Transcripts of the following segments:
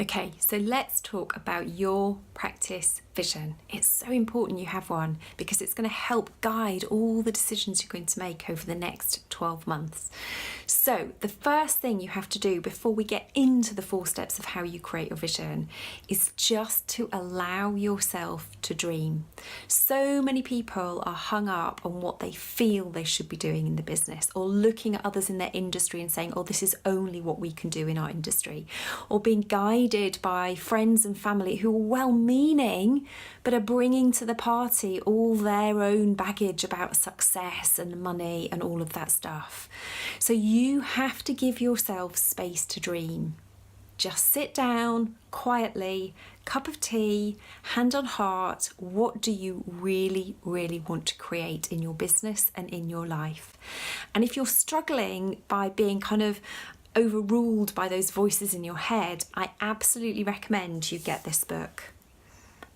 Okay, so let's talk about your practice vision. It's so important you have one because it's going to help guide all the decisions you're going to make over the next 12 months. So the first thing you have to do before we get into the 4 steps of how you create your vision is just to allow yourself to dream. So many people are hung up on what they feel they should be doing in the business, or looking at others in their industry and saying, oh, this is only what we can do in our industry, or being guided by friends and family who are well-meaning but are bringing to the party all their own baggage about success and money and all of that stuff. So you have to give yourself space to dream. Just sit down quietly, cup of tea, hand on heart. What do you really, really want to create in your business and in your life? And if you're struggling by being kind of overruled by those voices in your head, I absolutely recommend you get this book.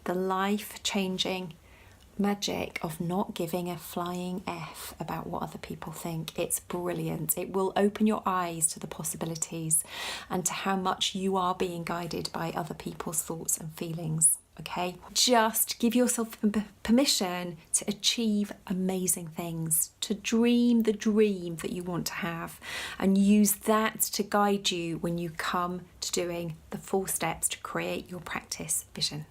The life-changing magic of not giving a flying F about what other people think. It's brilliant. It will open your eyes to the possibilities and to how much you are being guided by other people's thoughts and feelings. Okay, just give yourself permission to achieve amazing things, to dream the dream that you want to have, and use that to guide you when you come to doing the 4 steps to create your practice vision.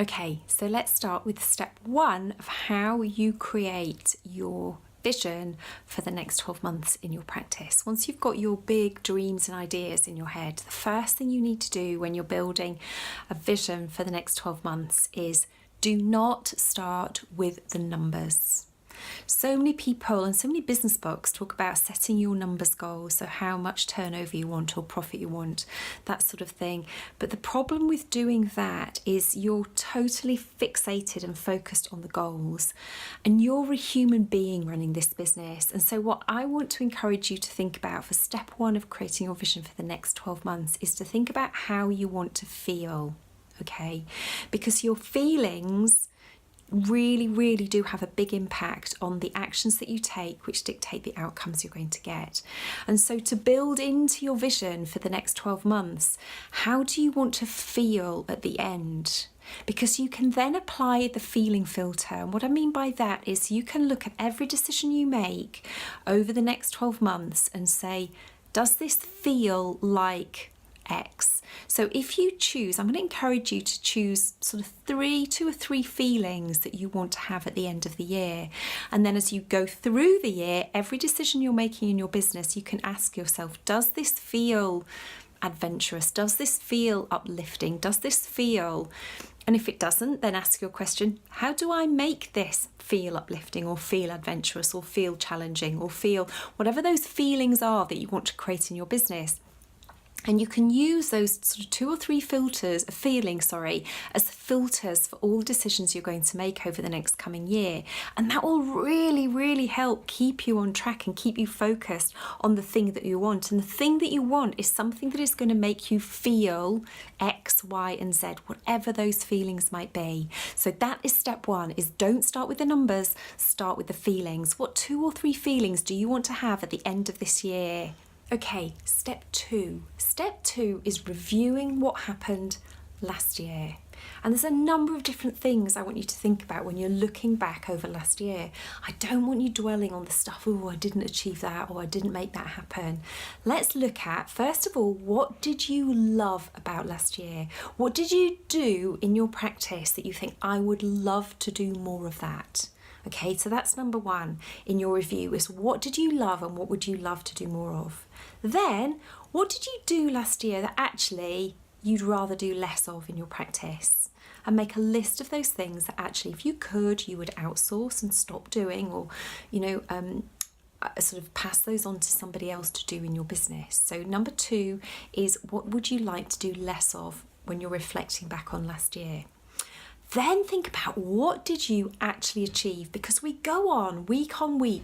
Okay, so let's start with step 1 of how you create your vision for the next 12 months in your practice. Once you've got your big dreams and ideas in your head, the first thing you need to do when you're building a vision for the next 12 months is do not start with the numbers. So many people and so many business books talk about setting your numbers goals, so how much turnover you want or profit you want, that sort of thing. But the problem with doing that is you're totally fixated and focused on the goals, and you're a human being running this business. And so what I want to encourage you to think about for step 1 of creating your vision for the next 12 months is to think about how you want to feel, okay? Because your feelings really do have a big impact on the actions that you take, which dictate the outcomes you're going to get. And so to build into your vision for the next 12 months, how do you want to feel at the end? Because you can then apply the feeling filter. And what I mean by that is you can look at every decision you make over the next 12 months and say, does this feel like X? So if you choose, I'm going to encourage you to choose sort of 2 or 3 feelings that you want to have at the end of the year. And then as you go through the year, every decision you're making in your business, you can ask yourself, does this feel adventurous? Does this feel uplifting? Does this feel... And if it doesn't, then ask your question, how do I make this feel uplifting or feel adventurous or feel challenging or feel whatever those feelings are that you want to create in your business? And you can use those sort of 2 or 3 feelings, as filters for all decisions you're going to make over the next coming year. And that will really help keep you on track and keep you focused on the thing that you want. And the thing that you want is something that is going to make you feel X, Y, and Z, whatever those feelings might be. So that is step 1, is don't start with the numbers, start with the feelings. What 2 or 3 feelings do you want to have at the end of this year? Okay, step 2. Step 2 is reviewing what happened last year. And there's a number of different things I want you to think about when you're looking back over last year. I don't want you dwelling on the stuff, oh, I didn't achieve that, or I didn't make that happen. Let's look at, first of all, what did you love about last year? What did you do in your practice that you think, I would love to do more of that? Okay, so that's number 1 in your review, is what did you love and what would you love to do more of? Then, what did you do last year that actually you'd rather do less of in your practice? And make a list of those things that actually, if you could, you would outsource and stop doing, or, sort of pass those on to somebody else to do in your business. So number 2 is what would you like to do less of when you're reflecting back on last year? Then think about what did you actually achieve, because we go on week,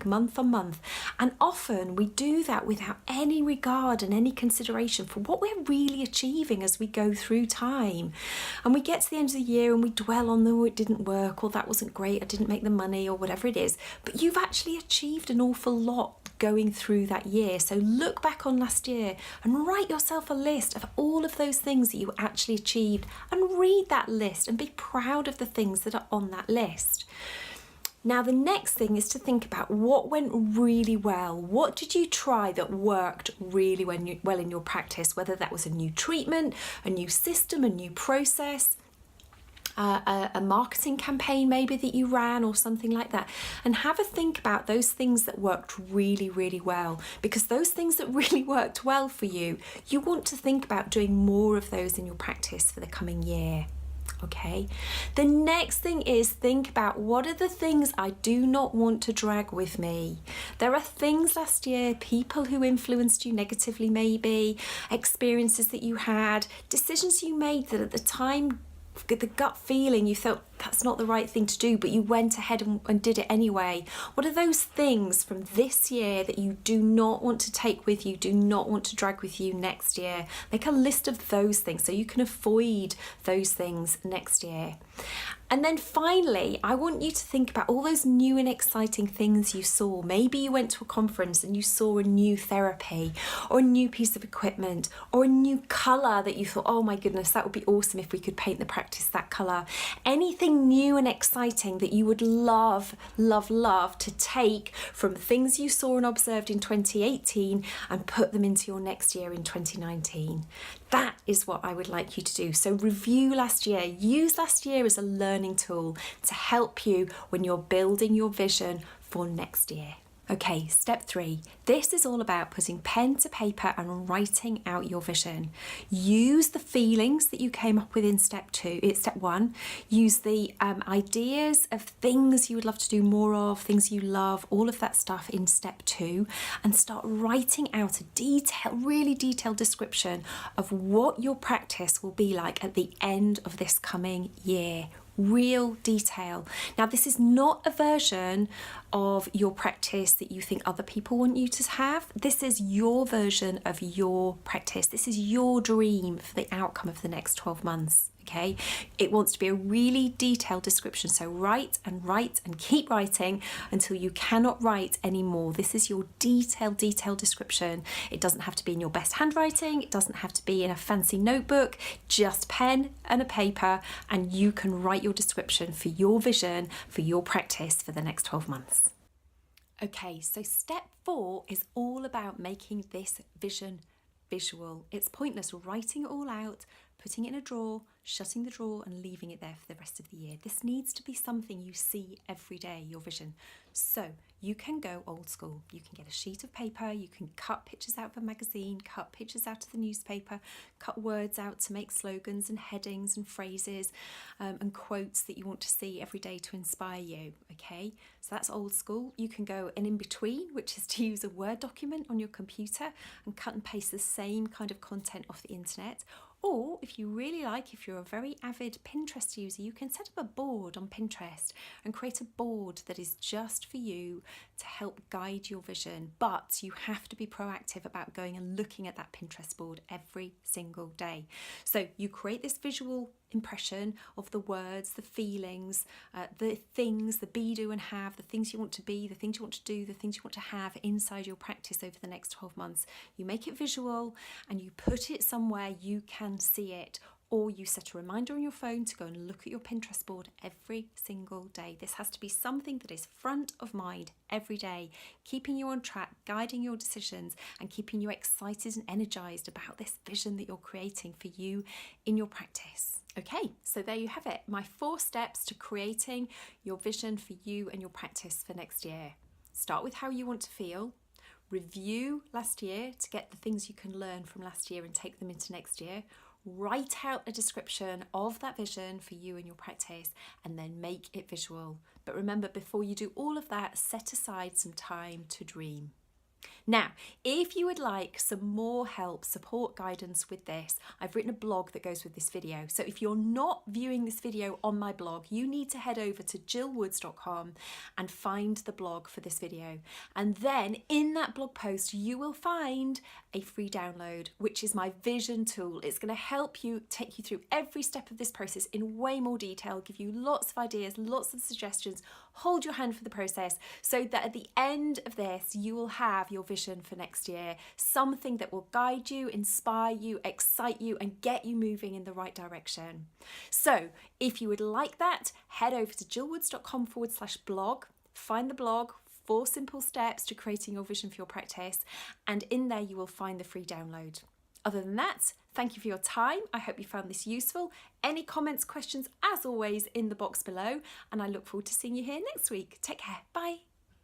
month on month, and often we do that without any regard and any consideration for what we're really achieving as we go through time. And we get to the end of the year and we dwell on, oh, it didn't work, or that wasn't great, I didn't make the money, or whatever it is. But you've actually achieved an awful lot going through that year. So look back on last year and write yourself a list of all of those things that you actually achieved, and read that list and be proud of the things that are on that list. Now, the next thing is to think about what went really well. What did you try that worked really well in your practice? Whether that was a new treatment, a new system, a new process, a marketing campaign maybe that you ran, or something like that. And have a think about those things that worked really, really well, because those things that really worked well for you, you want to think about doing more of those in your practice for the coming year. Okay, the next thing is think about, what are the things I do not want to drag with me? There are things last year, people who influenced you negatively maybe, experiences that you had, decisions you made that at the time, the gut feeling, you felt that's not the right thing to do, but you went ahead and did it anyway. What are those things from this year that you do not want to take with you, do not want to drag with you next year? Make a list of those things so you can avoid those things next year. And then finally, I want you to think about all those new and exciting things you saw. Maybe you went to a conference and you saw a new therapy, or a new piece of equipment, or a new colour that you thought, oh my goodness, that would be awesome if we could paint the practice that colour. Anything new and exciting that you would love, love, love to take from things you saw and observed in 2018 and put them into your next year in 2019. That is what I would like you to do. So review last year, use last year as a learning tool to help you when you're building your vision for next year. Okay, step 3. This is all about putting pen to paper and writing out your vision. Use the feelings that you came up with in step 1. Use the ideas of things you would love to do more of, things you love, all of that stuff in step 2, and start writing out a really detailed description of what your practice will be like at the end of this coming year. Real detail. Now, this is not a version of your practice that you think other people want you to have. This is your version of your practice. This is your dream for the outcome of the next 12 months. Okay, it wants to be a really detailed description. So write and write and keep writing until you cannot write anymore. This is your detailed description. It doesn't have to be in your best handwriting. It doesn't have to be in a fancy notebook, just pen and a paper, and you can write your description for your vision, for your practice for the next 12 months. Okay, so step 4 is all about making this vision visual. It's pointless writing it all out, putting it in a drawer, shutting the drawer and leaving it there for the rest of the year. This needs to be something you see every day, your vision. So you can go old school. You can get a sheet of paper, you can cut pictures out of a magazine, cut pictures out of the newspaper, cut words out to make slogans and headings and phrases and quotes that you want to see every day to inspire you, okay? So that's old school. You can go an in-between, which is to use a Word document on your computer and cut and paste the same kind of content off the internet. Or if you really like, if you're a very avid Pinterest user, you can set up a board on Pinterest and create a board that is just for you to help guide your vision. But you have to be proactive about going and looking at that Pinterest board every single day. So you create this visual impression of the words, the feelings, the things, the be, do and have, the things you want to be, the things you want to do, the things you want to have inside your practice over the next 12 months. You make it visual and you put it somewhere you can see it, or you set a reminder on your phone to go and look at your Pinterest board every single day. This has to be something that is front of mind every day, keeping you on track, guiding your decisions, and keeping you excited and energized about this vision that you're creating for you in your practice. Okay, so there you have it, my 4 steps to creating your vision for you and your practice for next year. Start with how you want to feel. Review last year to get the things you can learn from last year and take them into next year. Write out a description of that vision for you and your practice, and then make it visual. But remember, before you do all of that, set aside some time to dream. Now, if you would like some more help, support, guidance with this, I've written a blog that goes with this video. So if you're not viewing this video on my blog, you need to head over to jillwoods.com and find the blog for this video. And then in that blog post, you will find a free download, which is my vision tool. It's going to help you, take you through every step of this process in way more detail, give you lots of ideas, lots of suggestions, hold your hand for the process, so that at the end of this, you will have your vision for next year, something that will guide you, inspire you, excite you, and get you moving in the right direction. So if you would like that, head over to jillwoods.com/blog, find the blog, 4 simple steps to creating your vision for your practice, and in there you will find the free download. Other than that, thank you for your time. I hope you found this useful. Any comments, questions, as always, in the box below, and I look forward to seeing you here next week. Take care. Bye.